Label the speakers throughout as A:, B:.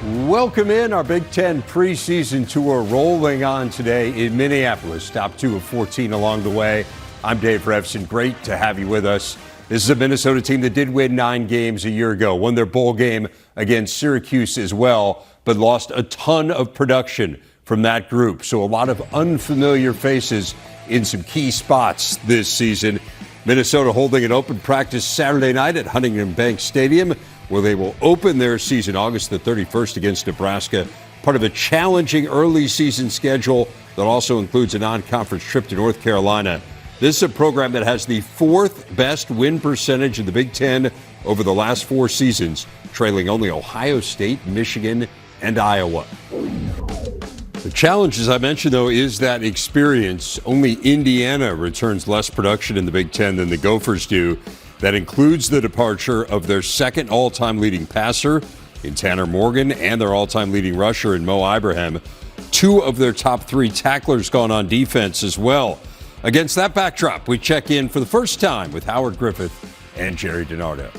A: Welcome in. Our Big Ten preseason tour rolling on today in Minneapolis. Top 2 of 14 along the way. I'm Dave Revson. Great to have you with us. This is a Minnesota team that did win 9 games a year ago, won their bowl game against Syracuse as well, but lost a ton of production from that group. So a lot of unfamiliar faces in some key spots this season. Minnesota holding an open practice Saturday night at Huntington Bank Stadium, where they will open their season August the 31st against Nebraska, part of a challenging early season schedule that also includes a non-conference trip to North Carolina. This is a program that has the 4th best win percentage in the Big Ten over the last 4 seasons, trailing only Ohio State, Michigan, and Iowa. The challenge, as I mentioned, though, is that experience. Only Indiana returns less production in the Big Ten than the Gophers do. That includes the departure of their second all-time leading passer in Tanner Morgan and their all-time leading rusher in Mo Ibrahim. 2 of their top 3 tacklers gone on defense as well. Against that backdrop, we check in for the first time with Howard Griffith and Jerry DiNardo.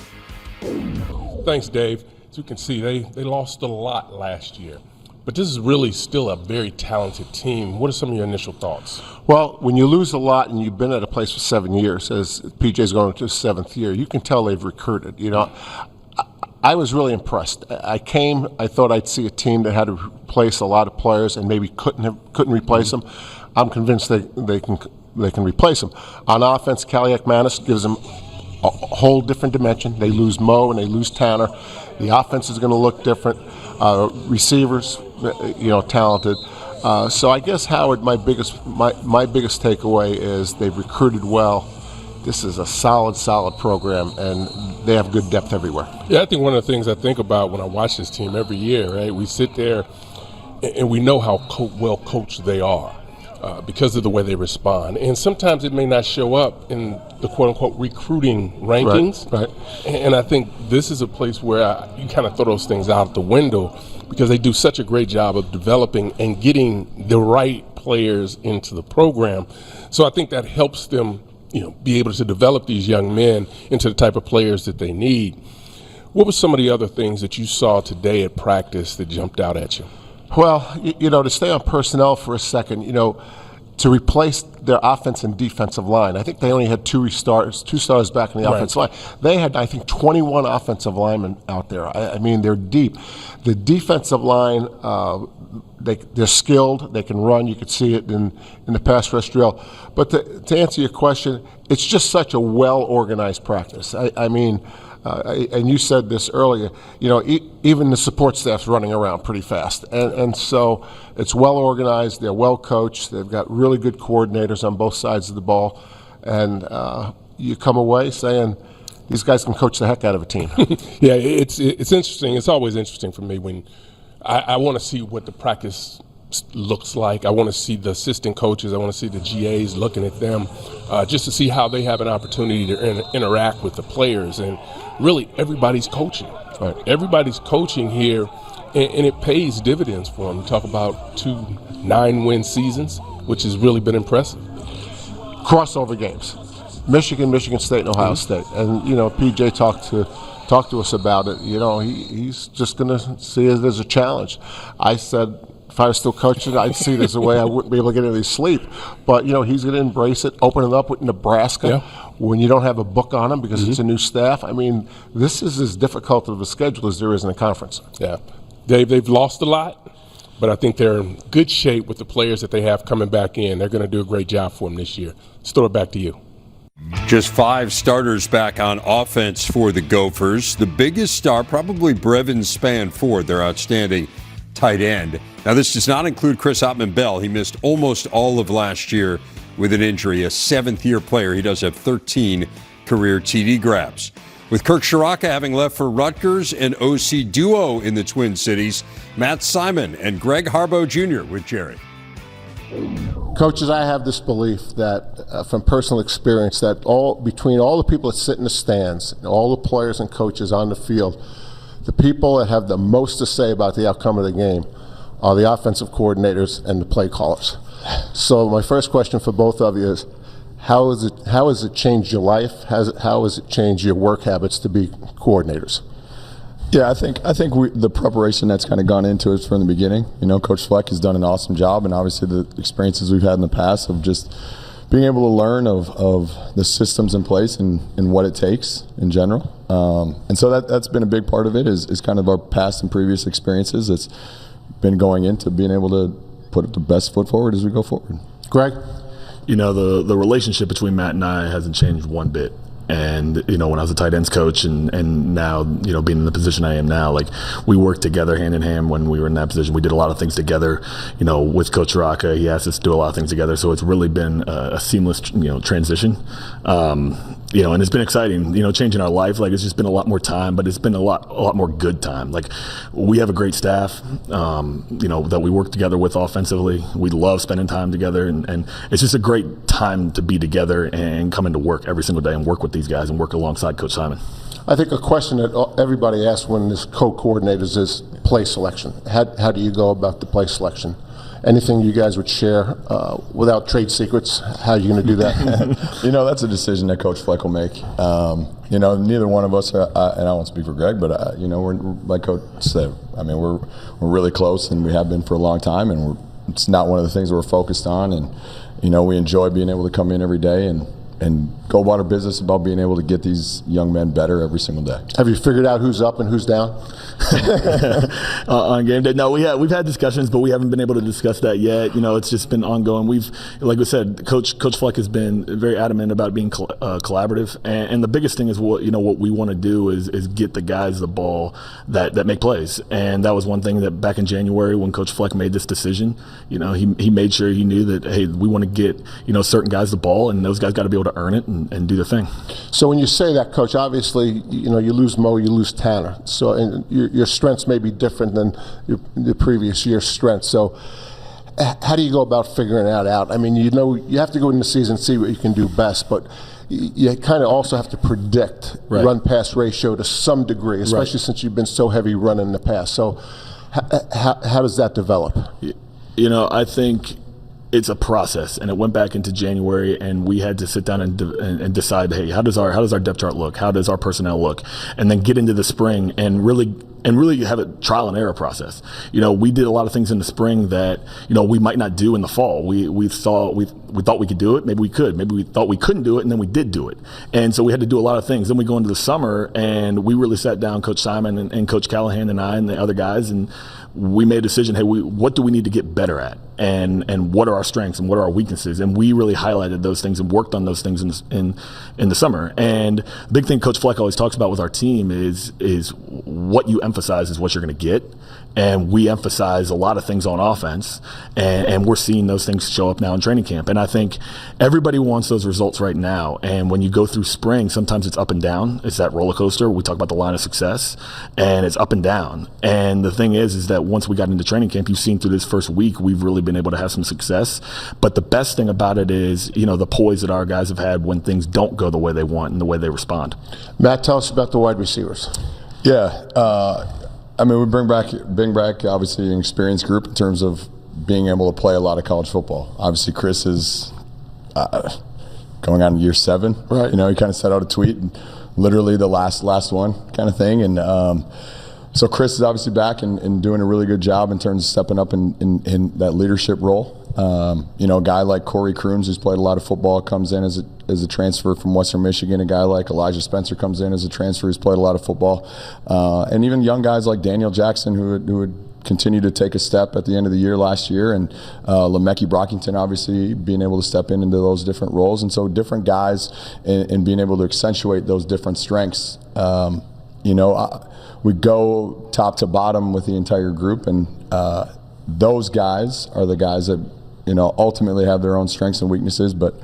B: Thanks, Dave. As you can see, they lost a lot last year. But this is really still a very talented team. What are some of your initial thoughts?
C: Well, when you lose a lot and you've been at a place for 7 years, as PJ's going into his 7th year, you can tell they've recruited. You know, I was really impressed. I thought I'd see a team that had to replace a lot of players and maybe couldn't replace them. I'm convinced they can replace them. On offense, Kaliakmanis gives them a whole different dimension. They lose Mo and they lose Tanner. The offense is going to look different. Receivers, talented. So I guess, Howard, my biggest takeaway is they've recruited well. This is a solid program, and they have good depth everywhere.
B: Yeah, I think one of the things I think about when I watch this team every year, right? We sit there and we know how well coached they are because of the way they respond. And sometimes it may not show up in the quote-unquote recruiting rankings.
C: Right.
B: And I think this is a place where you kind of throw those things out the window because they do such a great job of developing and getting the right players into the program. So I think that helps them, be able to develop these young men into the type of players that they need. What were some of the other things that you saw today at practice that jumped out at you?
C: Well, to stay on personnel for a second, to replace their offense and defensive line. I think they only had 2 stars back in the offensive line. They had, I think, 21 offensive linemen out there. I mean, they're deep. The defensive line, they're skilled. They can run. You could see it in the pass rush drill. But to answer your question, it's just such a well-organized practice. And you said this earlier, even the support staff's running around pretty fast. And so it's well organized, they're well coached, they've got really good coordinators on both sides of the ball. And you come away saying, these guys can coach the heck out of a team.
B: Yeah, it's interesting. It's always interesting for me when I want to see what the practice looks like. I want to see the assistant coaches. I want to see the GAs looking at them just to see how they have an opportunity to interact with the players. And really, everybody's coaching. Right. Everybody's coaching here, and it pays dividends for them. You talk about 2 9-win seasons, which has really been impressive.
C: Crossover games. Michigan State, and Ohio State. And, PJ talked to us about it. He's just going to see it as a challenge. I said, if I was still coaching, I'd see it as a way I wouldn't be able to get any sleep. But, he's going to embrace it, open it up with Nebraska when you don't have a book on them because it's a new staff. I mean, this is as difficult of a schedule as there is in a conference.
B: Yeah. They've lost a lot, but I think they're in good shape with the players that they have coming back in. They're going to do a great job for them this year. Let's throw it back to you.
A: Just 5 starters back on offense for the Gophers. The biggest star, probably Brevin Spann-Ford, their outstanding tight end. Now, this does not include Chris Ottman-Bell. He missed almost all of last year with an injury, a 7th-year player. He does have 13 career TD grabs. With Kirk Shiraka having left for Rutgers, an OC duo in the Twin Cities, Matt Simon and Greg Harbaugh Jr. with Jerry.
C: Coaches, I have this belief that, from personal experience, that between all the people that sit in the stands, and all the players and coaches on the field, the people that have the most to say about the outcome of the game are the offensive coordinators and the play callers. So my first question for both of you is, how has it changed your life? How has it changed your work habits to be coordinators?
D: Yeah, I think the preparation that's kind of gone into it from the beginning. You know, Coach Fleck has done an awesome job, and obviously the experiences we've had in the past of just being able to learn of the systems in place and what it takes in general. And so that's been a big part of it is kind of our past and previous experiences. It's been going into being able to put the best foot forward as we go forward.
C: Greg?
E: You know, the relationship between Matt and I hasn't changed one bit. And, you know, when I was a tight ends coach and now, you know, being in the position I am now, like, we worked together hand in hand when we were in that position. We did a lot of things together, you know, with Coach Rocca. He asked us to do a lot of things together. So it's really been a seamless, you know, transition. You know, and it's been exciting, you know, changing our life. Like, it's just been a lot more time, but it's been a lot more good time. Like, we have a great staff, you know, that we work together with offensively. We love spending time together, and it's just a great time to be together and come into work every single day and work with these guys and work alongside Coach Simon.
C: I think a question that everybody asks when there's co-coordinators is play selection. How do you go about the play selection? Anything you guys would share without trade secrets? How are you going to do that?
D: You know, that's a decision that Coach Fleck will make. You know, neither one of us, and I won't speak for Greg, but you know, we're like Coach said. I mean, we're really close, and we have been for a long time, and it's not one of the things we're focused on. And you know, we enjoy being able to come in every day and go about our business about being able to get these young men better every single day.
C: Have you figured out who's up and who's down?
E: On game day? No, we've had discussions, but we haven't been able to discuss that yet. You know, it's just been ongoing. Like we said, Coach Fleck has been very adamant about being collaborative, and the biggest thing is what we want to do is get the guys the ball that make plays, and that was one thing that back in January when Coach Fleck made this decision, you know, he made sure he knew that, hey, we want to get, you know, certain guys the ball, and those guys got to be able to earn it and do the thing.
C: So when you say that, Coach, obviously, you know, you lose Mo, you lose Tanner. So and your strengths may be different than the previous year's strengths. So how do you go about figuring that out? I mean, you know, you have to go into the season and see what you can do best, but you kind of also have to predict run-pass ratio to some degree, especially since you've been so heavy running in the past. So how does that develop?
E: You know, I think it's a process, and it went back into January, and we had to sit down and decide, hey, how does our depth chart look? How does our personnel look? And then get into the spring and really have a trial and error process. You know, we did a lot of things in the spring that, you know, we might not do in the fall. We thought we could do it. Maybe we could. Maybe we thought we couldn't do it, and then we did do it. And so we had to do a lot of things. Then we go into the summer, and we really sat down, Coach Simon and Coach Callahan and I and the other guys, and we made a decision, hey, what do we need to get better at? And what are our strengths and what are our weaknesses? And we really highlighted those things and worked on those things in the summer. And the big thing Coach Fleck always talks about with our team is what you emphasize is what you're going to get. And we emphasize a lot of things on offense, and we're seeing those things show up now in training camp. And I think everybody wants those results right now. And when you go through spring, sometimes it's up and down. It's that roller coaster. We talk about the line of success, and it's up and down. And the thing is that once we got into training camp, you've seen through this first week, we've really been able to have some success. But the best thing about it is, you know, the poise that our guys have had when things don't go the way they want and the way they respond.
C: Matt, tell us about the wide receivers.
D: Yeah, I mean, we bring back obviously an experienced group in terms of being able to play a lot of college football. Obviously, Chris is going on year 7.
C: Right.
D: You know, he kind of set out a tweet, literally the last one kind of thing. And so Chris is obviously back and doing a really good job in terms of stepping up in that leadership role. You know, a guy like Corey Crooms, who's played a lot of football, comes in as a transfer from Western Michigan. A guy like Elijah Spencer comes in as a transfer who's played a lot of football. And even young guys like Daniel Jackson, who would continue to take a step at the end of the year last year. And Lemeki Brockington, obviously, being able to step into those different roles. And so different guys and being able to accentuate those different strengths. You know, we go top to bottom with the entire group, and those guys are the guys that, you know, ultimately have their own strengths and weaknesses, but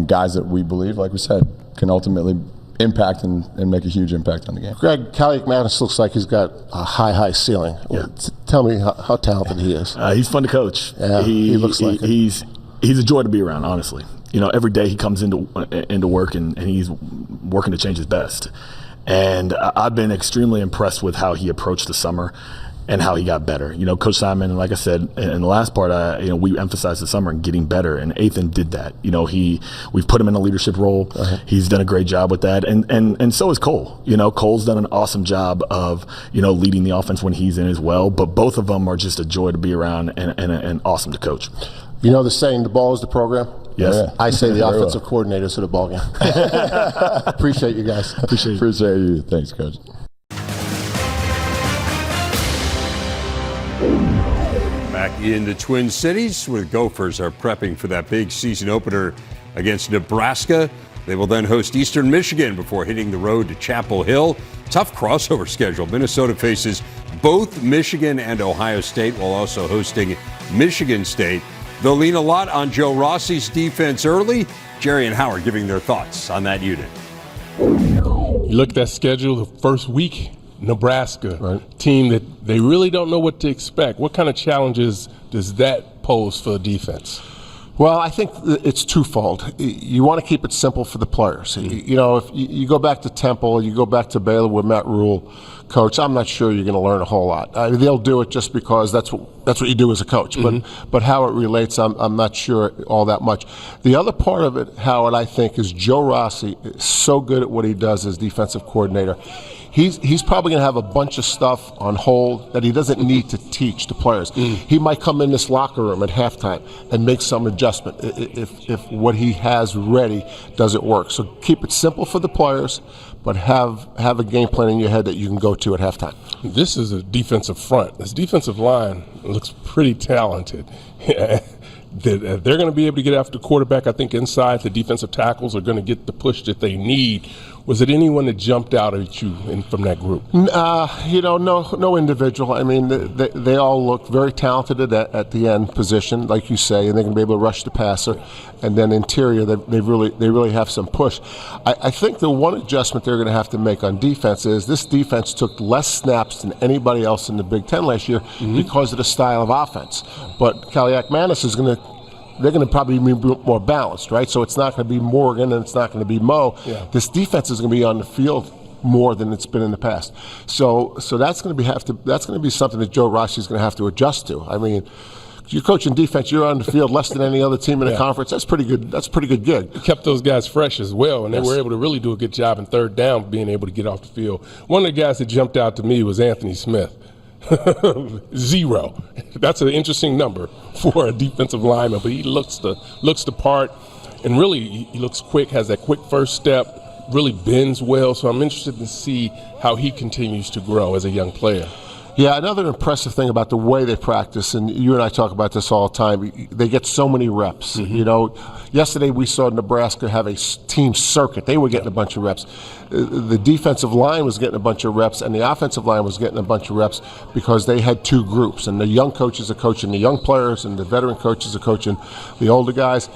D: guys that we believe, like we said, can ultimately impact and make a huge impact on the game.
C: Greg, Kaliakmanis looks like he's got a high ceiling.
E: Yeah.
C: Tell me how talented he is.
E: He's fun to coach.
C: Yeah, he looks like it.
E: He's a joy to be around, honestly. You know, every day he comes into work and he's working to change his best. And I've been extremely impressed with how he approached the summer. and how he got better. Coach Simon, like I said in the last part, we emphasized this summer getting better, and Athan did that. We've put him in a leadership role. He's done a great job with that, and so is Cole. Cole's done an awesome job of leading the offense when he's in as well. But both of them are just a joy to be around and awesome to coach.
C: The saying, the ball is the program.
E: Yes.
C: Yeah. I say the offensive coordinators of the ball game. Appreciate you guys.
D: Appreciate you. Thanks, Coach.
A: Back in the Twin Cities, where the Gophers are prepping for that big season opener against Nebraska. They will then host Eastern Michigan before hitting the road to Chapel Hill. Tough crossover schedule. Minnesota faces both Michigan and Ohio State while also hosting Michigan State. They'll lean a lot on Joe Rossi's defense early. Jerry and Howard giving their thoughts on that unit.
B: You look at that schedule, the first week, Nebraska, team that they really don't know what to expect. What kind of challenges does that pose for the defense?
C: Well, I think it's twofold. You want to keep it simple for the players. If you go back to Temple, you go back to Baylor with Matt Rule, coach, I'm not sure you're going to learn a whole lot. They'll do it just because that's what you do as a coach. But how it relates, I'm not sure all that much. The other part of it, Howard, I think, is Joe Rossi is so good at what he does as defensive coordinator. He's probably going to have a bunch of stuff on hold that he doesn't need to teach the players. He might come in this locker room at halftime and make some adjustment if what he has ready doesn't work. So keep it simple for the players, but have a game plan in your head that you can go to at halftime.
B: This is a defensive front. This defensive line looks pretty talented. They're going to be able to get after the quarterback. I think inside the defensive tackles are going to get the push that they need. Was it anyone that jumped out at you from that group? No individual. I mean, they all look very talented at the end position, like you say, and they can be able to rush the passer. And then interior, they really have some push. I think the one adjustment they're going to have to make on defense is this defense took less snaps than anybody else in the Big Ten last year because of the style of offense. But Kaliakmanis is they're going to probably be more balanced, right? So it's not going to be Morgan and it's not going to be Mo. Yeah. This defense is going to be on the field more than it's been in the past. So that's going to be something that Joe Rossi is going to have to adjust to. I mean, you're coaching defense, you're on the field less than any other team in the conference. That's pretty good. That's a pretty good gig. It kept those guys fresh as well, and they were able to really do a good job in third down, being able to get off the field. One of the guys that jumped out to me was Anthony Smith. 0. That's an interesting number for a defensive lineman, but he looks the part, and really he looks quick, has that quick first step, really bends well. So I'm interested to see how he continues to grow as a young player.
C: Yeah, another impressive thing about the way they practice, and you and I talk about this all the time, they get so many reps. Yesterday we saw Nebraska have a team circuit. They were getting a bunch of reps. The defensive line was getting a bunch of reps, and the offensive line was getting a bunch of reps because they had two groups, and the young coaches are coaching the young players, and the veteran coaches are coaching the older guys.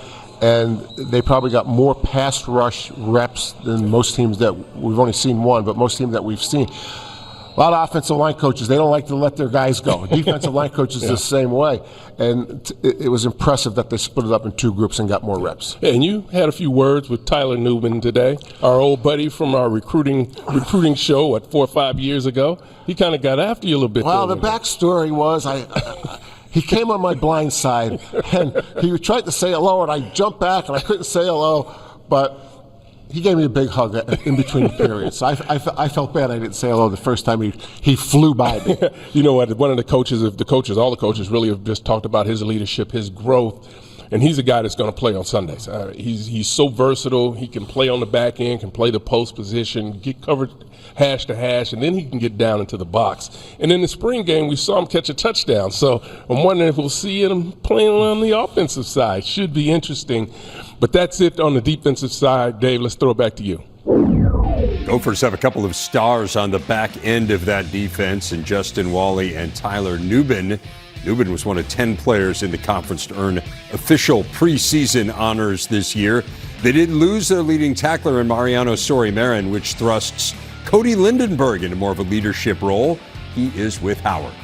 C: And they probably got more pass rush reps than most teams that we've only seen one, but most teams that we've seen. A lot of offensive line coaches, they don't like to let their guys go. Defensive line coaches the same way. And it was impressive that they split it up in two groups and got more reps.
B: Yeah, and you had a few words with Tyler Newman today, our old buddy from our recruiting show 4 or 5 years ago. He kind of got after you a little bit.
C: Well, the backstory was he came on my blind side, and he tried to say hello, and I jumped back, and I couldn't say hello, but he gave me a big hug in between periods. So I felt bad I didn't say hello the first time he flew by me.
B: You know what? One of all the coaches really have just talked about his leadership, his growth, and he's a guy that's going to play on Sundays. He's so versatile. He can play on the back end, can play the post position, get covered hash to hash, and then he can get down into the box. And in the spring game, we saw him catch a touchdown. So I'm wondering if we'll see him playing on the offensive side. Should be interesting. But that's it on the defensive side. Dave, let's throw it back to you.
A: Gophers have a couple of stars on the back end of that defense, and Justin Wally and Tyler Newman. Newman was one of 10 players in the conference to earn official preseason honors this year. They did lose their leading tackler in Mariano Sori-Marin, which thrusts Cody Lindenberg into more of a leadership role. He is with Howard.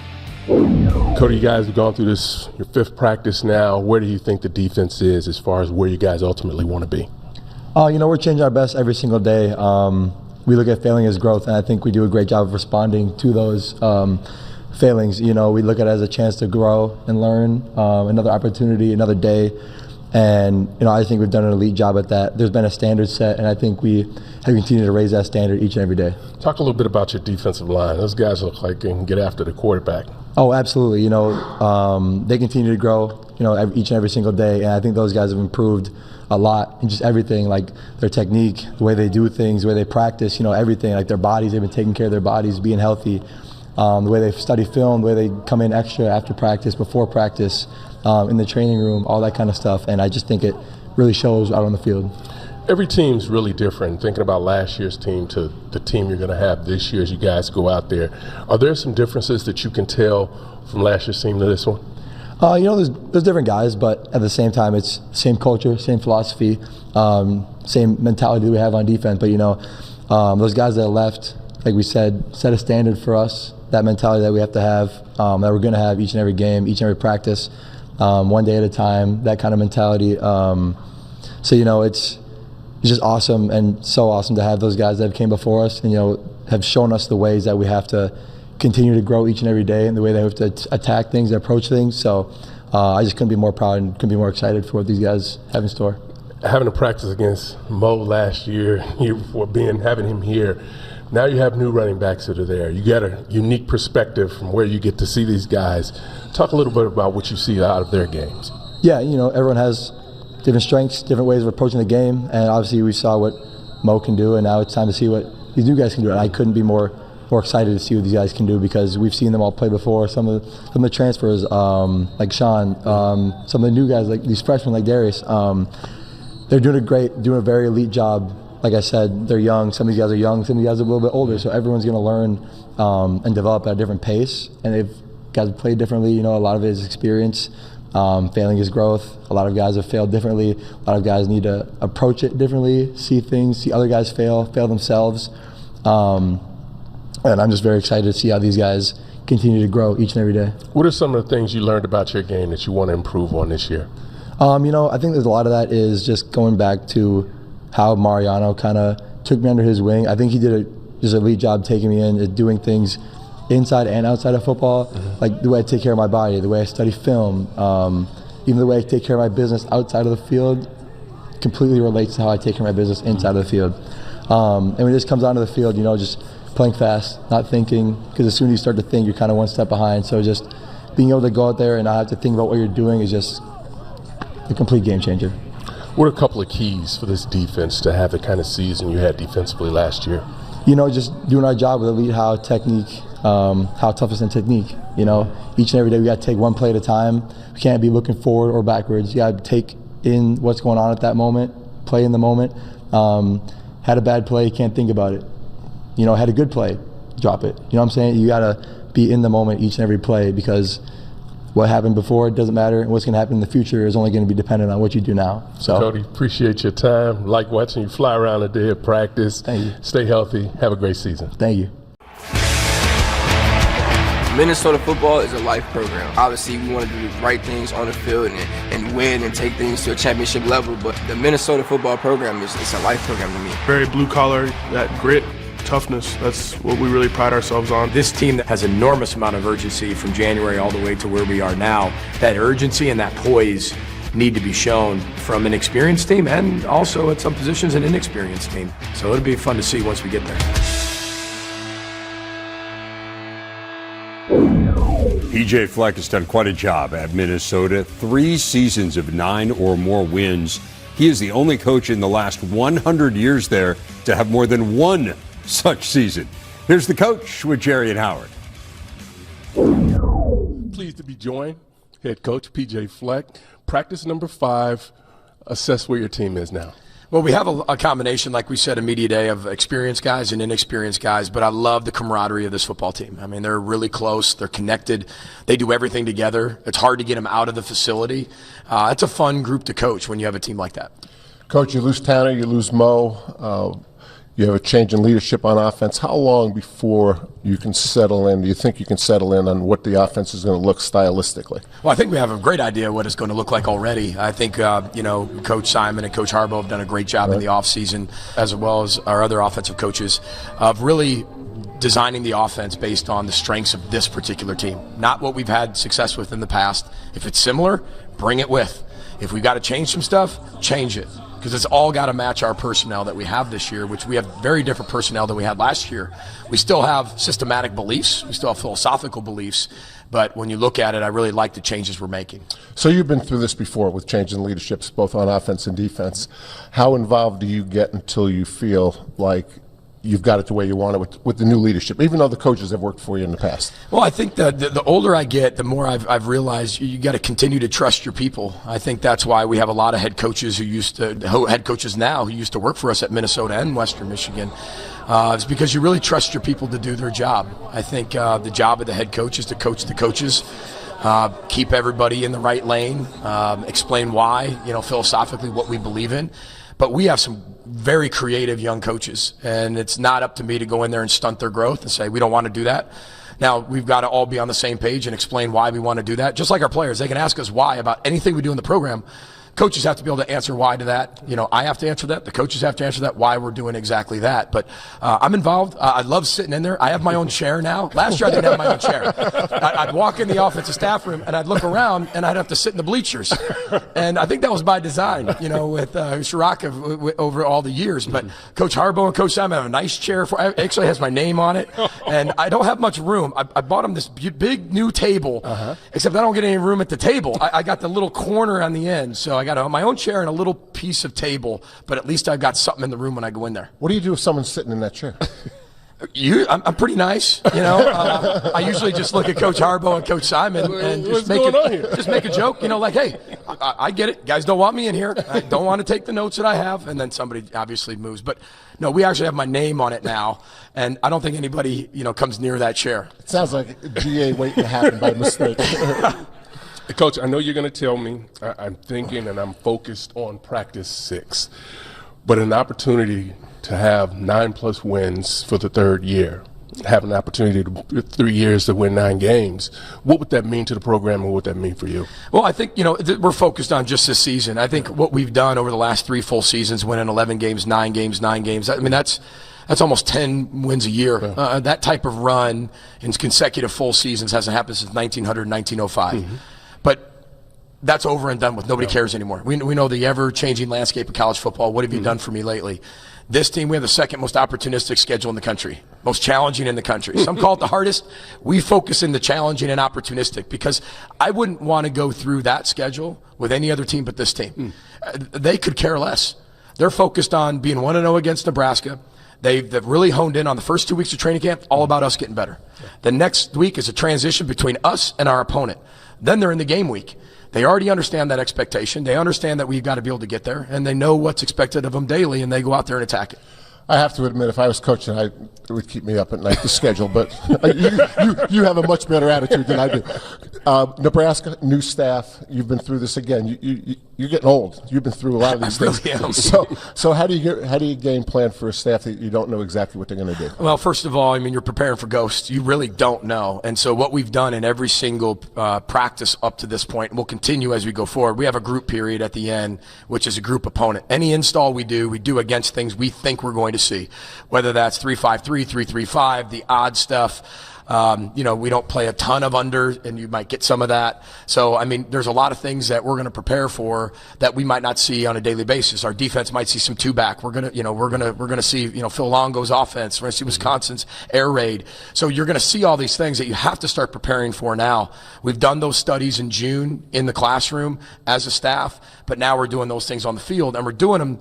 B: Cody, you guys have gone through this, your 5th practice now. Where do you think the defense is as far as where you guys ultimately want to be?
F: We're changing our best every single day. We look at failing as growth, and I think we do a great job of responding to those failings. We look at it as a chance to grow and learn, another opportunity, another day. And, I think we've done an elite job at that. There's been a standard set, and I think we have continued to raise that standard each and every day.
B: Talk a little bit about your defensive line. Those guys look like they can get after the quarterback.
F: Oh, absolutely. They continue to grow, each and every single day. And I think those guys have improved a lot in just everything, like their technique, the way they do things, the way they practice, everything, like their bodies. They've been taking care of their bodies, being healthy, the way they study film, the way they come in extra after practice, before practice, in the training room, all that kind of stuff. And I just think it really shows out on the field.
B: Every team's really different. Thinking about last year's team to the team you're going to have this year as you guys go out there, are there some differences that you can tell from last year's team to this one?
F: There's different guys, but at the same time, it's same culture, same philosophy, same mentality that we have on defense. But those guys that left, like we said, set a standard for us. That mentality that we have to have, that we're going to have each and every game, each and every practice, one day at a time. That kind of mentality. It's just awesome, and so awesome to have those guys that came before us and have shown us the ways that we have to continue to grow each and every day, and the way they have to attack things and approach things. So I just couldn't be more proud and couldn't be more excited for what these guys have in store.
B: Having to practice against Mo last year before having him here, now you have new running backs that are there. You got a unique perspective from where you get to see these guys. Talk a little bit about what you see out of their games.
F: Yeah, everyone has different strengths, different ways of approaching the game, and obviously we saw what Mo can do, and now it's time to see what these new guys can do. And I couldn't be more excited to see what these guys can do, because we've seen them all play before. Some of the transfers, like Sean, some of the new guys, like these freshmen, like Darius, they're doing a very elite job. Like I said, they're young. Some of these guys are young. Some of these guys are a little bit older. So everyone's going to learn and develop at a different pace. And they've guys have played differently. A lot of it is experience. Failing is growth. A lot of guys have failed differently. A lot of guys need to approach it differently, see things, see other guys fail themselves. And I'm just very excited to see how these guys continue to grow each and every day.
B: What are some of the things you learned about your game that you want to improve on this year?
F: I think there's a lot of that is just going back to how Mariano kind of took me under his wing. I think he did just an elite job taking me in and doing things inside and outside of football, like the way I take care of my body, the way I study film, even the way I take care of my business outside of the field completely relates to how I take care of my business inside of the field. And when it just comes onto the field, just playing fast, not thinking, because as soon as you start to think, you're kind of one step behind. So just being able to go out there and not have to think about what you're doing is just a complete game changer.
B: What are a couple of keys for this defense to have the kind of season you had defensively last year?
F: Just doing our job with elite how technique, how toughness and technique. Each and every day we got to take one play at a time. We can't be looking forward or backwards. You got to take in what's going on at that moment, play in the moment. Had a bad play, can't think about it. Had a good play, drop it. You know what I'm saying? You got to be in the moment each and every play, because what happened before, it doesn't matter, and what's going to happen in the future is only going to be dependent on what you do now. So,
B: Cody, appreciate your time. Like watching you fly around the day at practice.
F: Thank you.
B: Stay healthy. Have a great season.
F: Thank you.
G: Minnesota football is a life program. Obviously, we want to do the right things on the field and win and take things to a championship level, but the Minnesota football program is a life program to me.
H: Very blue collar, that grit, toughness, that's what we really pride ourselves on.
I: This team that has enormous amount of urgency from January all the way to where we are now, that urgency and that poise need to be shown from an experienced team and also at some positions an inexperienced team. So it'll be fun to see once we get there.
A: PJ Fleck has done quite a job at Minnesota. 3 seasons of 9 or more wins. He is the only coach in the last 100 years there to have more than one such season. Here's the coach with Jerry and Howard.
B: Pleased to be joined, head coach PJ Fleck. Practice number 5. Assess where your team is now.
I: Well, we have a combination, like we said, a media day of experienced guys and inexperienced guys, but I love the camaraderie of this football team. I mean, they're really close. They're connected. They do everything together. It's hard to get them out of the facility. It's a fun group to coach when you have a team like that.
C: Coach, you lose Tanner, you lose Mo. You have a change in leadership on offense. How long before you can settle in? Do you think you can settle in on what the offense is going to look stylistically?
I: Well, I think we have a great idea what it's going to look like already. I think, Coach Simon and Coach Harbaugh have done a great job in the offseason, as well as our other offensive coaches, of really designing the offense based on the strengths of this particular team, not what we've had success with in the past. If it's similar, bring it with. If we've got to change some stuff, change it. Because it's all got to match our personnel that we have this year, which we have very different personnel than we had last year. We still have systematic beliefs. We still have philosophical beliefs. But when you look at it, I really like the changes we're making.
C: So you've been through this before with changing leaderships, both on offense and defense. How involved do you get until you feel like you've got it the way you want it with the new leadership, even though the coaches have worked for you in the past?
I: Well, I think the older I get, the more I've realized you got to continue to trust your people. I think that's why we have a lot of head coaches head coaches now who used to work for us at Minnesota and Western Michigan. It's because you really trust your people to do their job. I think the job of the head coach is to coach the coaches, keep everybody in the right lane, explain why, philosophically what we believe in. But we have some very creative young coaches, and it's not up to me to go in there and stunt their growth and say we don't want to do that. Now, we've got to all be on the same page and explain why we want to do that. Just like our players, they can ask us why about anything we do in the program. Coaches have to be able to answer why to that. I have to answer that. The coaches have to answer that, why we're doing exactly that. But I'm involved. I love sitting in there. I have my own chair now. Last year I didn't have my own chair. I'd walk in the offensive staff room and I'd look around and I'd have to sit in the bleachers. And I think that was by design, with Shiraka over all the years. But Coach Harbaugh and Coach Simon have a nice chair. It actually has my name on it. And I don't have much room. I bought them this big new table, except I don't get any room at the table. I got the little corner on the end. So I got my own chair and a little piece of table, but at least I've got something in the room when I go in there.
C: What do you do if someone's sitting in that chair?
I: I'm pretty nice, I usually just look at Coach Harbaugh and Coach Simon and just make a joke, like, hey, I get it. Guys don't want me in here. I don't want to take the notes that I have, and then somebody obviously moves. But no, we actually have my name on it now, and I don't think anybody, comes near that chair.
C: It sounds like a GA waiting to happen by mistake.
B: Coach, I know you're going to tell me I'm thinking and I'm focused on practice 6, but an opportunity to have 9+ wins for the 3rd year, have an opportunity to 3 years to win 9 games. What would that mean to the program, and what would that mean for you?
I: Well, I think, we're focused on just this season. I think what we've done over the last 3 full seasons, winning 11 games, 9 games, 9 games, I mean, that's almost 10 wins a year. Yeah. That type of run in consecutive full seasons hasn't happened since 1900, 1905. Mm-hmm. But that's over and done with. Nobody cares anymore. We know the ever-changing landscape of college football. What have you done for me lately? This team, we have the second most opportunistic schedule in the country, most challenging in the country. Some call it the hardest. We focus in the challenging and opportunistic because I wouldn't want to go through that schedule with any other team but this team. They could care less. They're focused on being 1-0 against Nebraska. They've really honed in on the first 2 weeks of training camp, all about us getting better. The next week is a transition between us and our opponent. Then they're in the game week. They already understand that expectation. They understand that we've got to be able to get there, and they know what's expected of them daily, and they go out there and attack it.
C: I have to admit, if I was coaching, it would keep me up at night, the schedule, but you have a much better attitude than I do. Nebraska, new staff, you've been through this again. You're getting old. You've been through a lot of these things.
I: Really am.
C: So how do you game plan for a staff that you don't know exactly what they're going to do?
I: Well, first of all, you're preparing for ghosts. You really don't know. And so what we've done in every single practice up to this point, and we'll continue as we go forward, we have a group period at the end, which is a group opponent. Any install we do against things we think we're going to see, whether that's 3-5-3, 3-3-5, the odd stuff. We don't play a ton of under, and you might get some of that. So, there's a lot of things that we're going to prepare for that we might not see on a daily basis. Our defense might see some 2-back. We're going to see, Phil Longo's offense. We're going to see Wisconsin's air raid. So you're going to see all these things that you have to start preparing for now. We've done those studies in June in the classroom as a staff, but now we're doing those things on the field, and we're doing them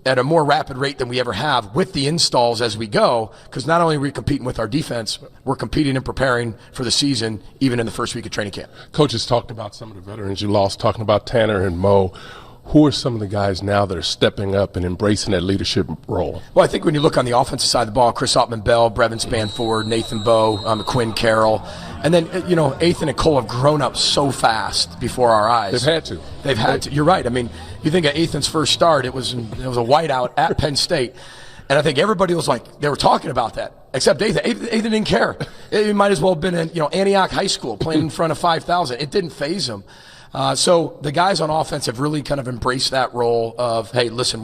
I: at a more rapid rate than we ever have with the installs as we go, because not only are we competing with our defense, we're competing and preparing for the season even in the first week of training camp.
B: Coach has talked about some of the veterans you lost, talking about Tanner and Mo. Who are some of the guys now that are stepping up and embracing that leadership role?
I: Well, I think when you look on the offensive side of the ball, Chris Ottman-Bell, Brevin Spanford, Nathan Bowe, Quinn Carroll, and then, Athan and Cole have grown up so fast before our eyes. They've had to. You're right. You think of Athan's first start, it was a whiteout at Penn State. And I think everybody was like, they were talking about that, except Athan. Athan didn't care. It might as well have been in, Antioch High School playing in front of 5,000. It didn't faze him. So the guys on offense have really kind of embraced that role of, hey, listen,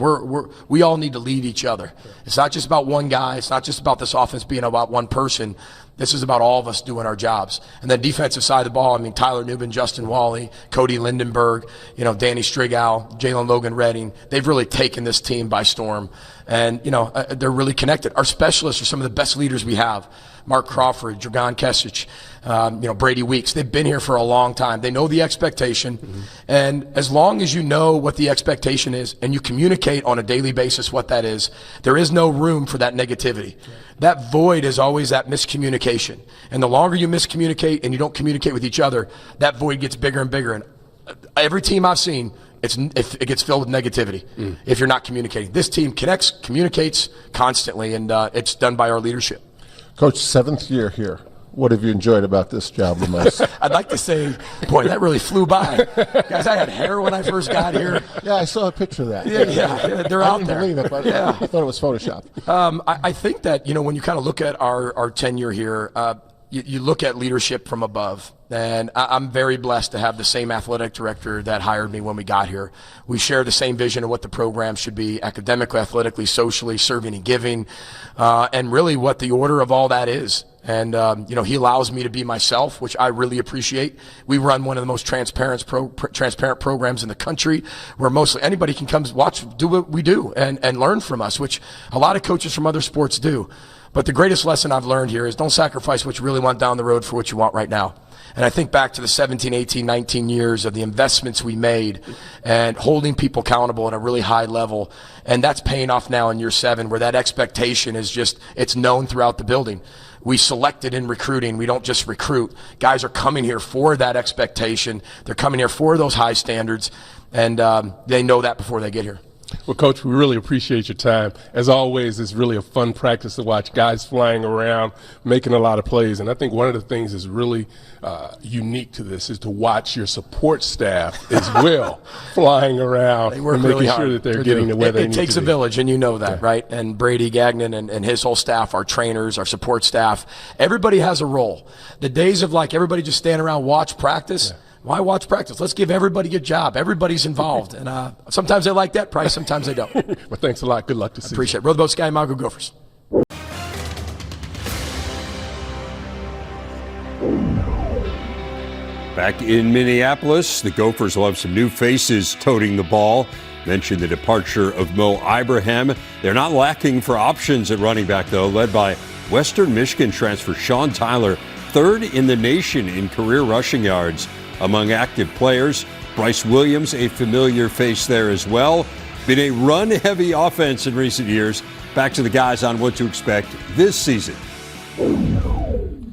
I: we all need to lead each other. It's not just about one guy. It's not just about this offense being about one person. This is about all of us doing our jobs. And then defensive side of the ball, I mean, Tyler Newman, Justin Wally, Cody Lindenberg, Danny Strigow, Jalen Logan Redding, they've really taken this team by storm. And, they're really connected. Our specialists are some of the best leaders we have. Mark Crawford, Dragan Kesic, Brady Weeks. They've been here for a long time. They know the expectation. Mm-hmm. And as long as you know what the expectation is and you communicate on a daily basis what that is, there is no room for that negativity. That void is always that miscommunication. And the longer you miscommunicate and you don't communicate with each other, that void gets bigger and bigger. And every team I've seen, it gets filled with negativity if you're not communicating. This team connects, communicates constantly, and it's done by our leadership.
C: Coach, 7th year here. What have you enjoyed about this job the most?
I: I'd like to say, boy, that really flew by. Guys, I had hair when I first got here.
C: Yeah, I saw a picture of that.
I: Yeah, they're out there.
C: I didn't believe it, but yeah. I thought it was Photoshop.
I: I think that, when you kind of look at our tenure here, you look at leadership from above. And I'm very blessed to have the same athletic director that hired me when we got here. We share the same vision of what the program should be, academically, athletically, socially, serving and giving, and really what the order of all that is. And, he allows me to be myself, which I really appreciate. We run one of the most transparent programs in the country, where mostly anybody can come watch, do what we do and learn from us, which a lot of coaches from other sports do. But the greatest lesson I've learned here is don't sacrifice what you really want down the road for what you want right now. And I think back to the 17, 18, 19 years of the investments we made and holding people accountable at a really high level. And that's paying off now in year 7, where that expectation is just, it's known throughout the building. We selected in recruiting. We don't just recruit. Guys are coming here for that expectation. They're coming here for those high standards. And they know that before they get here.
B: Well, Coach, we really appreciate your time. As always, it's really a fun practice to watch guys flying around, making a lot of plays. And I think one of the things that's really unique to this is to watch your support staff as well flying around and making really sure that they're getting to where they need to be. It
I: takes a village, and you know that, right? And Brady Gagnon and his whole staff, our trainers, our support staff, everybody has a role. The days of everybody just stand around, watch practice. Yeah. Why watch practice? Let's give everybody a job. Everybody's involved. And sometimes they like that price, sometimes they don't.
B: Well, thanks a lot. Good luck to see you.
I: Appreciate it. Row the boat, Sky Mago Gophers.
A: Back in Minneapolis, the Gophers will have some new faces toting the ball. Mentioned the departure of Mo Ibrahim. They're not lacking for options at running back, though, led by Western Michigan transfer Sean Tyler, 3rd in the nation in career rushing yards among active players. Bryce Williams, a familiar face there as well. Been a run-heavy offense in recent years. Back to the guys on what to expect this season.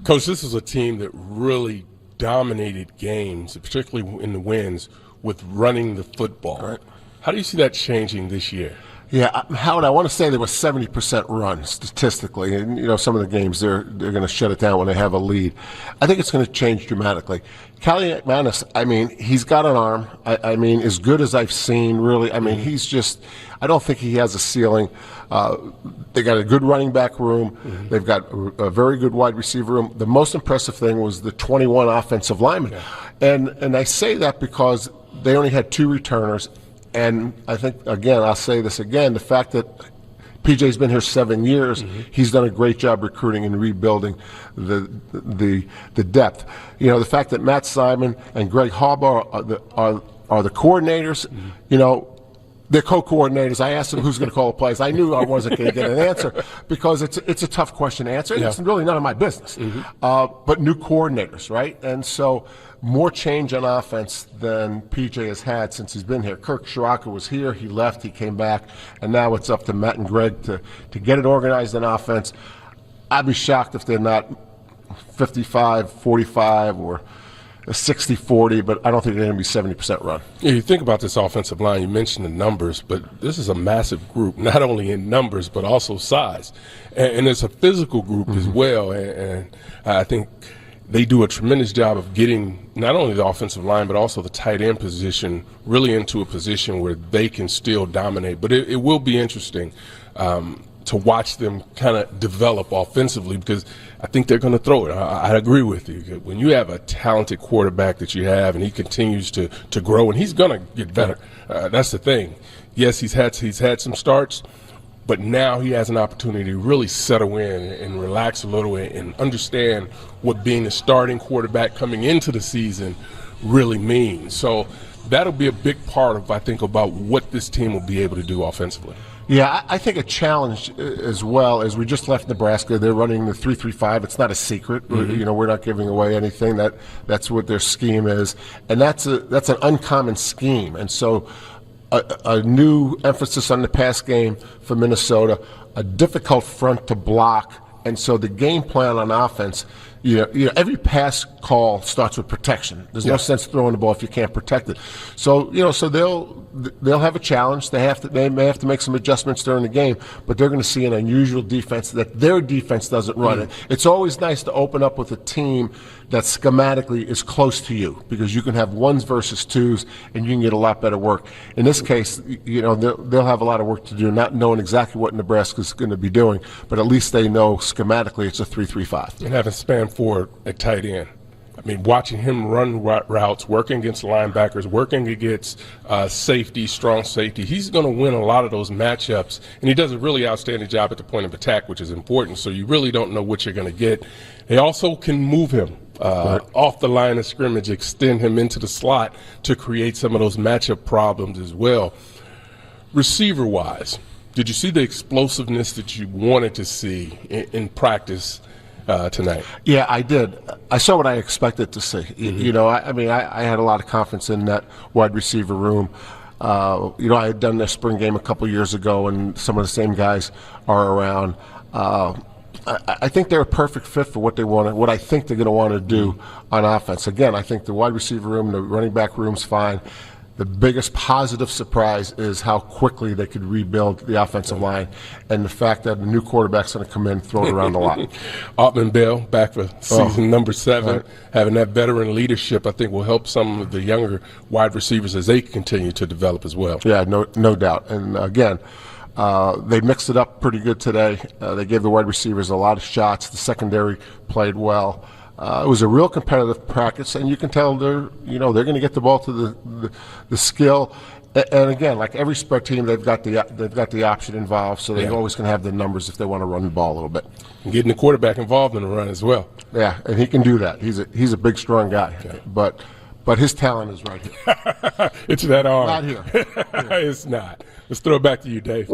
B: Coach, this is a team that really dominated games, particularly in the wins, with running the football. Right. How do you see that changing this year?
C: Yeah, Howard, I want to say there was 70% run statistically, and some of the games they're going to shut it down when they have a lead. I think it's going to change dramatically. Kaliakmanis, he's got an arm. As good as I've seen, really. He's just, I don't think he has a ceiling. They got a good running back room. Mm-hmm. They've got a very good wide receiver room. The most impressive thing was the 21 offensive linemen. Yeah. And I say that because they only had 2 returners. And I think, again, I'll say this again, the fact that PJ's been here 7 years, he's done a great job recruiting and rebuilding the depth. The fact that Matt Simon and Greg Harbaugh are the coordinators, they're co-coordinators. I asked them who's going to call the plays. I knew I wasn't going to get an answer because it's a tough question to answer. Yeah. It's really none of my business. But new coordinators, right? And so more change on offense than PJ has had since he's been here. Kirk Shiraka was here. He left. He came back. And now it's up to Matt and Greg to get it organized on offense. I'd be shocked if they're not 55-45 or 60-40, but I don't think they're going to be 70% run.
B: Yeah, you think about this offensive line, you mentioned the numbers, but this is a massive group, not only in numbers, but also size. And it's a physical group as well, and I think they do a tremendous job of getting not only the offensive line, but also the tight end position really into a position where they can still dominate. But it will be interesting to to watch them kind of develop offensively, because I think they're going to throw it. I agree with you. When you have a talented quarterback that you have, and he continues to grow, and he's going to get better. That's the thing. Yes, he's had some starts, but now he has an opportunity to really settle in and relax a little and understand what being the starting quarterback coming into the season really means. So that'll be a big part of, I think, about what this team will be able to do offensively.
C: Yeah, I think a challenge as well as we just left Nebraska. They're running the 3-3-5. It's not a secret.
B: Mm-hmm.
C: We're not giving away anything. That's what their scheme is, and that's an uncommon scheme. And so, a new emphasis on the pass game for Minnesota, a difficult front to block, and so the game plan on offense. Every pass call starts with protection. There's no sense throwing the ball if you can't protect it. So, so they'll have a challenge. They may have to make some adjustments during the game, but they're going to see an unusual defense that their defense doesn't run. It's always nice to open up with a team that schematically is close to you, because you can have ones versus twos and you can get a lot better work. In this case, they'll have a lot of work to do, not knowing exactly what Nebraska's going to be doing, but at least they know schematically it's a 3-3-5.
B: And having Span Ford at tight end. I mean, watching him run routes, working against linebackers, working against safety, strong safety, he's going to win a lot of those matchups, and he does a really outstanding job at the point of attack, which is important, so you really don't know what you're going to get. They also can move him off the line of scrimmage, extend him into the slot to create some of those matchup problems as well. Receiver-wise, did you see the explosiveness that you wanted to see in practice tonight?
C: Yeah, I did. I saw what I expected to see. I had a lot of confidence in that wide receiver room. I had done their spring game a couple years ago, and some of the same guys are around. I think they're a perfect fit for what they want. What I think they're going to want to do on offense. Again, I think the wide receiver room, the running back room's fine. The biggest positive surprise is how quickly they could rebuild the offensive line, and the fact that the new quarterback's going to come in and throw it around a lot.
B: Altman Bell back for season number 7. Right. Having that veteran leadership, I think, will help some of the younger wide receivers as they continue to develop as well.
C: Yeah, no doubt. And again, they mixed it up pretty good today. They gave the wide receivers a lot of shots. The secondary played well. It was a real competitive practice, and you can tell they're going to get the ball to the skill. And again, like every spread team, they've got the option involved, so they're always going to have the numbers if they want to run the ball a little bit.
B: And getting the quarterback involved in the run as well.
C: Yeah, and he can do that. He's a big, strong guy, but his talent is right here.
B: It's that arm.
C: Not here.
B: It's not. Let's throw it back to you, Dave.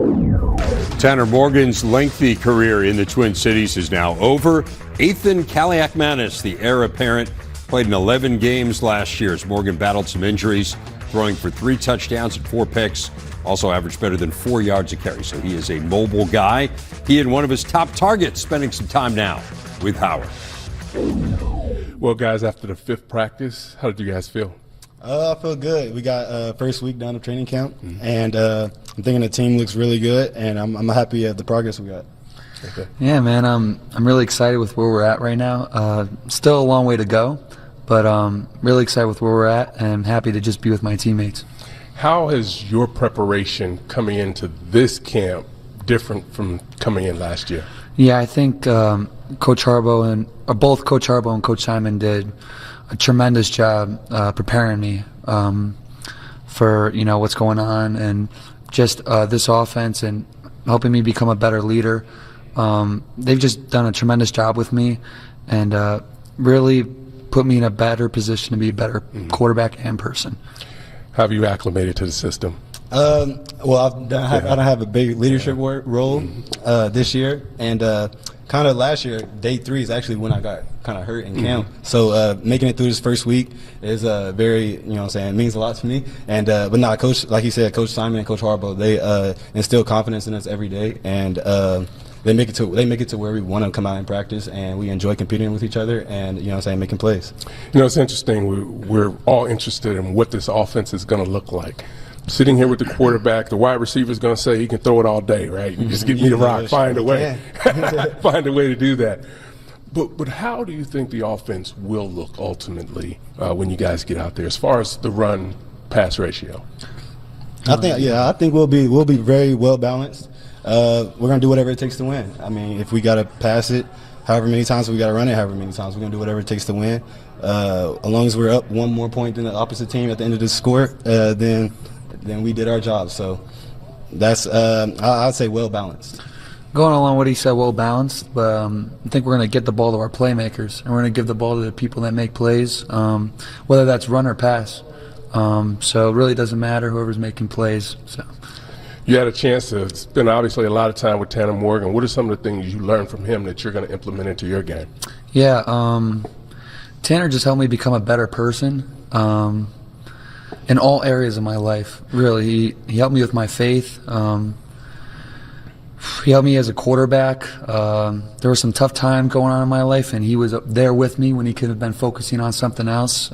A: Tanner Morgan's lengthy career in the Twin Cities is now over. Athan Kaliakmanis, the heir apparent, played in 11 games last year as Morgan battled some injuries, throwing for 3 touchdowns and 4 picks. Also averaged better than 4 yards a carry, so he is a mobile guy. He and one of his top targets spending some time now with Howard.
B: Well, guys, after the 5th practice, how did you guys feel?
J: I feel good. We got first week down of training camp, and I'm thinking the team looks really good, and I'm happy at the progress we got.
B: Okay.
K: Yeah, man, I'm really excited with where we're at right now. Still a long way to go, but really excited with where we're at, and I'm happy to just be with my teammates.
B: How has your preparation coming into this camp different from coming in last year?
K: Yeah, I think Coach Harbaugh both Coach Harbaugh and Coach Simon did a tremendous job preparing me for what's going on and just this offense and helping me become a better leader. They've just done a tremendous job with me and really put me in a better position to be a better quarterback and person.
B: How have you acclimated to the system?
J: Well, I don't have a big leadership role this year, and kind of last year, day 3 is actually when I got kind of hurt in camp. So making it through this first week is very, it means a lot to me. And but no, Coach, like he said, Coach Simon and Coach Harbaugh, they instill confidence in us every day, and they make it to where we want to come out and practice, and we enjoy competing with each other and making plays.
B: It's interesting. We're all interested in what this offense is going to look like. Sitting here with the quarterback, the wide receiver is going to say he can throw it all day, right? You just give me the rock, find a way, find a way to do that. But how do you think the offense will look ultimately when you guys get out there, as far as the run-pass ratio?
J: I think we'll be very well balanced. we're going to do whatever it takes to win. I mean, if we got to pass it however many times, we got to run it however many times. We're going to do whatever it takes to win. As long as we're up one more point than the opposite team at the end of the score, then we did our job. So that's I'd say well balanced.
K: Going along with what he said, well balanced, but I think we're going to get the ball to our playmakers, and we're going to give the ball to the people that make plays, whether that's run or pass. So it really doesn't matter whoever's making plays. So.
B: You had a chance to spend obviously a lot of time with Tanner Morgan. What are some of the things you learned from him that you're going to implement into your game?
K: Yeah, Tanner just helped me become a better person in all areas of my life. Really, he helped me with my faith. He helped me as a quarterback. There was some tough time going on in my life, and he was there with me when he could have been focusing on something else.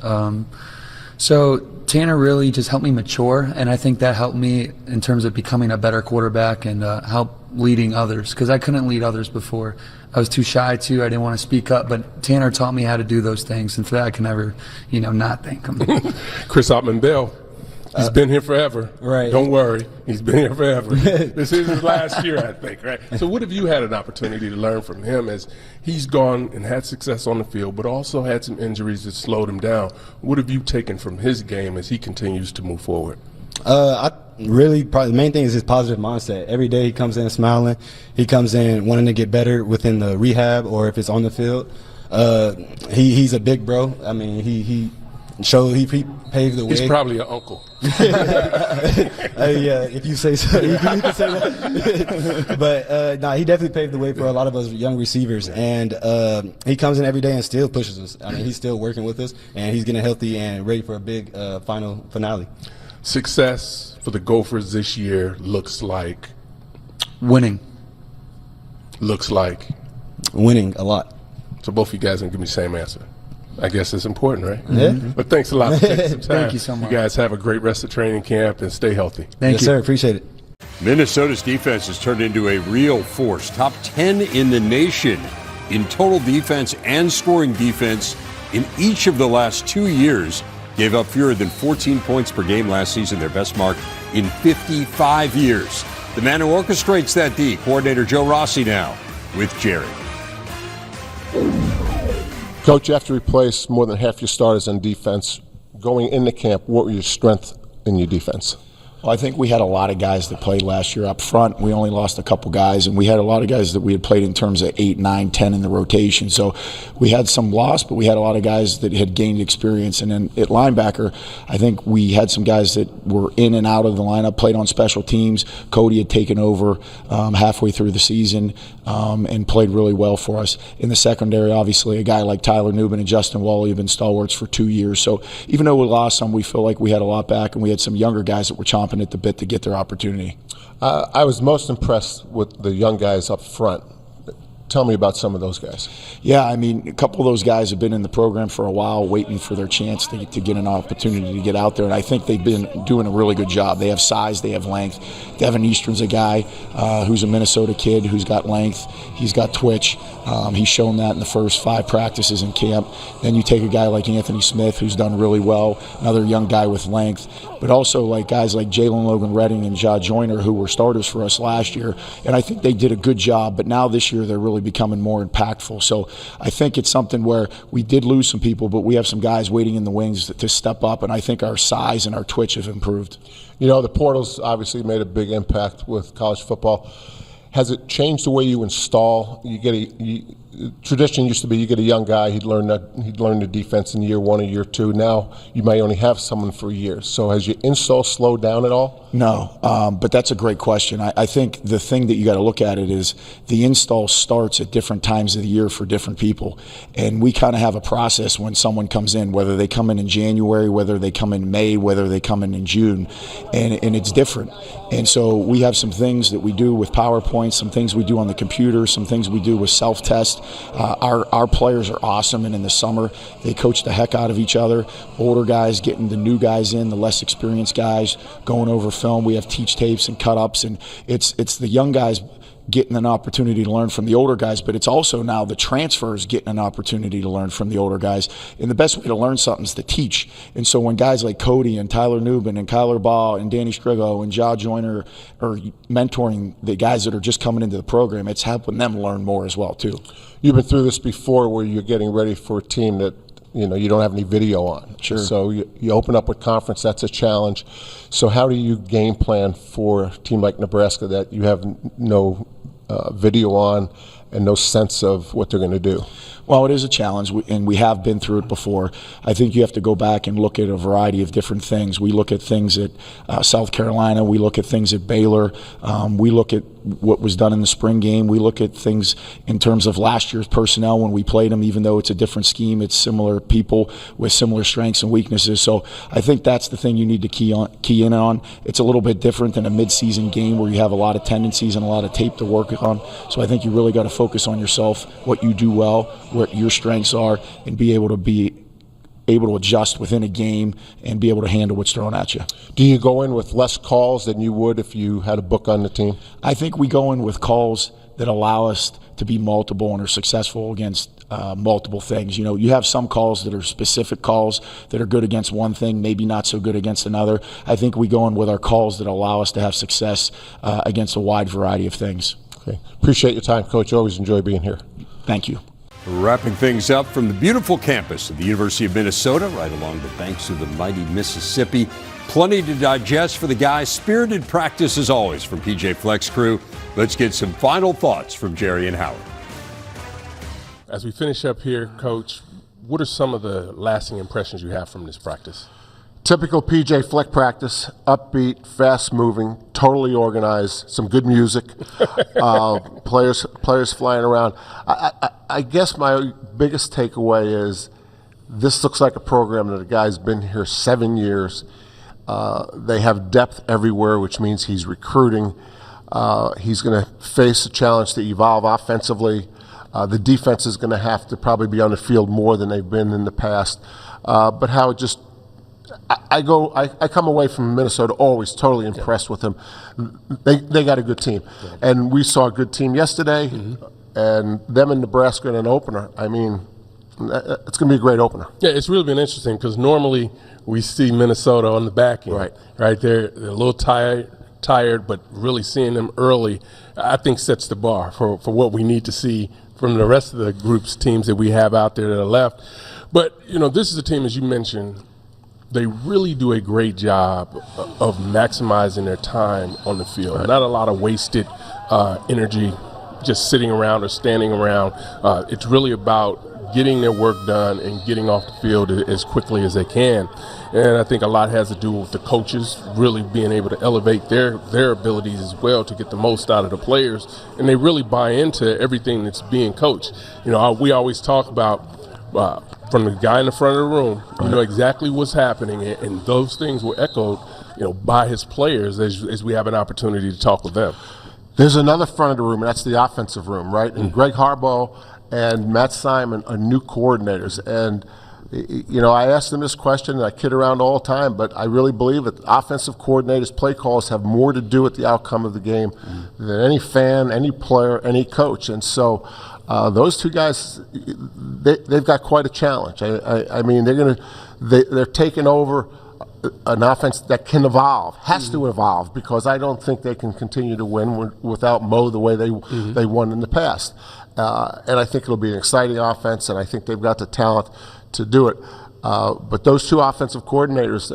K: So Tanner really just helped me mature, and I think that helped me in terms of becoming a better quarterback and help leading others, because I couldn't lead others before. I was too shy to. I didn't want to speak up, but Tanner taught me how to do those things, and for that I can never, not thank him.
B: Chris Ottman-Bell. He's been here forever.
J: Right.
B: Don't worry. He's been here forever. This is his last year, I think, right? So what have you had an opportunity to learn from him as he's gone and had success on the field, but also had some injuries that slowed him down? What have you taken from his game as he continues to move forward?
J: Probably the main thing is his positive mindset. Every day he comes in smiling. He comes in wanting to get better within the rehab or if it's on the field. He's a big bro. I mean, he paved the way.
B: He's probably your uncle.
J: Yeah, if you say so. You can say that. But he definitely paved the way for a lot of us young receivers. And he comes in every day and still pushes us. I mean, he's still working with us, and he's getting healthy and ready for a big finale.
B: Success for the Gophers this year looks like?
K: Winning.
B: Looks like?
J: Winning a lot.
B: So both of you guys can give me the same answer. I guess it's important, right?
J: Yeah.
B: But thanks a lot for taking some time.
K: Thank you so much.
B: You guys have a great rest of training camp and stay healthy.
K: Thank you.
J: Yes, sir. Appreciate it.
A: Minnesota's defense has turned into a real force. Top 10 in the nation in total defense and scoring defense in each of the last 2 years. Gave up fewer than 14 points per game last season, their best mark in 55 years. The man who orchestrates that D, coordinator Joe Rossi now with Jerry.
C: Coach, you have to replace more than half your starters on defense. Going into camp, what were your strengths in your defense?
L: Well, I think we had a lot of guys that played last year up front. We only lost a couple guys, and we had a lot of guys that we had played in terms of 8, 9, 10 in the rotation. So we had some loss, but we had a lot of guys that had gained experience. And then at linebacker, I think we had some guys that were in and out of the lineup, played on special teams. Cody had taken over halfway through the season and played really well for us. In the secondary, obviously, a guy like Tyler Newman and Justin Wally have been stalwarts for 2 years. So even though we lost some, we feel like we had a lot back, and we had some younger guys that were chomping at the bit to get their opportunity.
C: I was most impressed with the young guys up front. Tell me about some of those guys.
L: Yeah, I mean, a couple of those guys have been in the program for a while, waiting for their chance to get an opportunity to get out there, and I think they've been doing a really good job. They have size, they have length. Devin Eastern's a guy who's a Minnesota kid who's got length. He's got twitch. He's shown that in the first 5 practices in camp. Then you take a guy like Anthony Smith, who's done really well, another young guy with length, but also like guys like Jalen Logan Redding and Ja Joyner, who were starters for us last year, and I think they did a good job, but now this year they're really becoming more impactful. So I think it's something where we did lose some people, but we have some guys waiting in the wings to step up, and I think our size and our twitch have improved.
C: You know, the portal's obviously made a big impact with college football. Has it changed the way you install? Tradition used to be you get a young guy, he'd learn the defense in year 1 or year 2. Now you may only have someone for years. So has your install slowed down at all?
L: No, but that's a great question. I think the thing that you got to look at it is the install starts at different times of the year for different people. And we kind of have a process when someone comes in, whether they come in January, whether they come in May, whether they come in June, and it's different. And so we have some things that we do with PowerPoint, some things we do on the computer, some things we do with self-test. Our players are awesome, and in the summer they coach the heck out of each other. Older guys getting the new guys in, the less experienced guys going over film. We have teach tapes and cut-ups, and it's the young guys getting an opportunity to learn from the older guys, but it's also now the transfers getting an opportunity to learn from the older guys. And the best way to learn something is to teach. And so when guys like Cody and Tyler Newbin and Kyler Baugh and Danny Scrigo and Ja Joyner are mentoring the guys that are just coming into the program, it's helping them learn more as well too.
C: You've been through this before where you're getting ready for a team that you don't have any video on.
L: Sure.
C: So you open up with conference, that's a challenge. So how do you game plan for a team like Nebraska that you have no video on and no sense of what they're going to do?
L: Well, it is a challenge, and we have been through it before. I think you have to go back and look at a variety of different things. We look at things at South Carolina. We look at things at Baylor. We look at what was done in the spring game. We look at things in terms of last year's personnel when we played them, even though it's a different scheme. It's similar people with similar strengths and weaknesses. So I think that's the thing you need to key in on. It's a little bit different than a midseason game where you have a lot of tendencies and a lot of tape to work on. So I think you really got to focus on yourself, what you do well, what your strengths are, and be able to adjust within a game and be able to handle what's thrown at you.
C: Do you go in with less calls than you would if you had a book on the team?
L: I think we go in with calls that allow us to be multiple and are successful against multiple things. You have some calls that are specific calls that are good against one thing, maybe not so good against another. I think we go in with our calls that allow us to have success against a wide variety of things.
C: Okay. Appreciate your time, Coach. Always enjoy being here.
L: Thank you.
A: Wrapping things up from the beautiful campus of the University of Minnesota, right along the banks of the mighty Mississippi. Plenty to digest for the guys. Spirited practice as always from PJ Fleck's crew. Let's get some final thoughts from Jerry and Howard.
B: As we finish up here, Coach, what are some of the lasting impressions you have from this practice?
C: Typical PJ Fleck practice, upbeat, fast-moving, totally organized, some good music, players flying around. I guess my biggest takeaway is this looks like a program that a guy's been here 7 years. They have depth everywhere, which means he's recruiting. He's going to face a challenge to evolve offensively. The defense is going to have to probably be on the field more than they've been in the past. But how it just I come away from Minnesota always totally impressed with them. They got a good team, and we saw a good team yesterday, and them in Nebraska in an opener. I mean, it's going to be a great opener.
B: Yeah, it's really been interesting because normally we see Minnesota on the back end. Right there, they're a little tired, but really seeing them early, I think sets the bar for what we need to see from the rest of the group's teams that we have out there that are left. But this is a team, as you mentioned. They really do a great job of maximizing their time on the field. Not a lot of wasted energy just sitting around or standing around. It's really about getting their work done and getting off the field as quickly as they can. And I think a lot has to do with the coaches really being able to elevate their abilities as well to get the most out of the players. And they really buy into everything that's being coached. We always talk about from the guy in the front of the room, you know exactly what's happening, and those things were echoed, by his players as we have an opportunity to talk with them.
C: There's another front of the room, and that's the offensive room, right? And Greg Harbaugh and Matt Simon are new coordinators, and I ask them this question, and I kid around all the time, but I really believe that offensive coordinators, play calls have more to do with the outcome of the game than any fan, any player, any coach, and so. Those two guys, they've got quite a challenge. I mean, they're taking over an offense that can evolve, has to evolve, because I don't think they can continue to win without Mo the way they won in the past. And I think it'll be an exciting offense, and I think they've got the talent to do it. But those two offensive coordinators,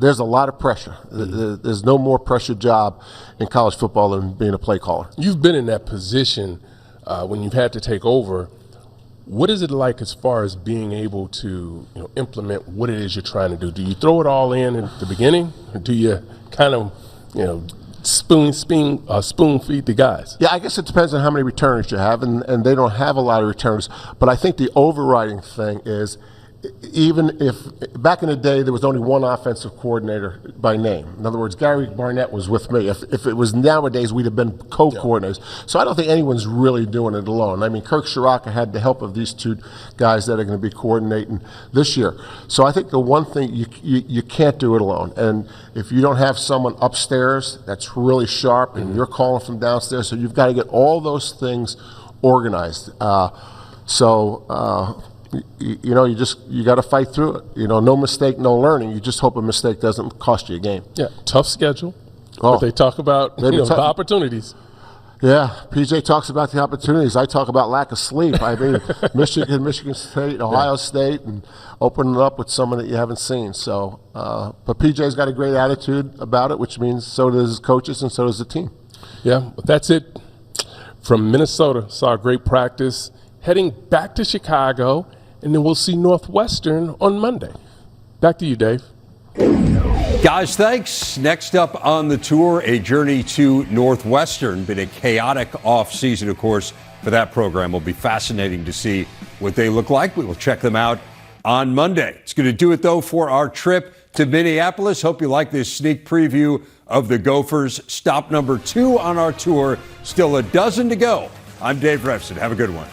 C: there's a lot of pressure. There's no more pressure job in college football than being a play caller.
B: You've been in that position when you've had to take over. What is it like as far as being able to implement what it is you're trying to do? Do you throw it all in at the beginning, or do you kind of spoon feed the guys?
C: Yeah, I guess it depends on how many returners you have, and they don't have a lot of returners. But I think the overriding thing is even if back in the day there was only one offensive coordinator by name. In other words, Gary Barnett was with me. If it was nowadays, we'd have been co-coordinators. So I don't think anyone's really doing it alone. I mean, Kirk Shiraka had the help of these two guys that are going to be coordinating this year. So I think the one thing you can't do it alone. And if you don't have someone upstairs that's really sharp and you're calling from downstairs, so you've got to get all those things organized. You got to fight through it. No mistake, no learning. You just hope a mistake doesn't cost you a game.
B: Yeah, tough schedule. But they talk about the opportunities.
C: Yeah, PJ talks about the opportunities. I talk about lack of sleep. I mean, Michigan State, Ohio State, and opening it up with someone that you haven't seen. So, but PJ's got a great attitude about it, which means so does his coaches and so does the team.
B: Yeah, but that's it from Minnesota. Saw a great practice. Heading back to Chicago, and then we'll see Northwestern on Monday. Back to you, Dave.
A: Guys, thanks. Next up on the tour, a journey to Northwestern. Been a chaotic offseason, of course, for that program. Will be fascinating to see what they look like. We will check them out on Monday. It's going to do it, though, for our trip to Minneapolis. Hope you like this sneak preview of the Gophers. Stop number 2 on our tour. Still a dozen to go. I'm Dave Refson. Have a good one.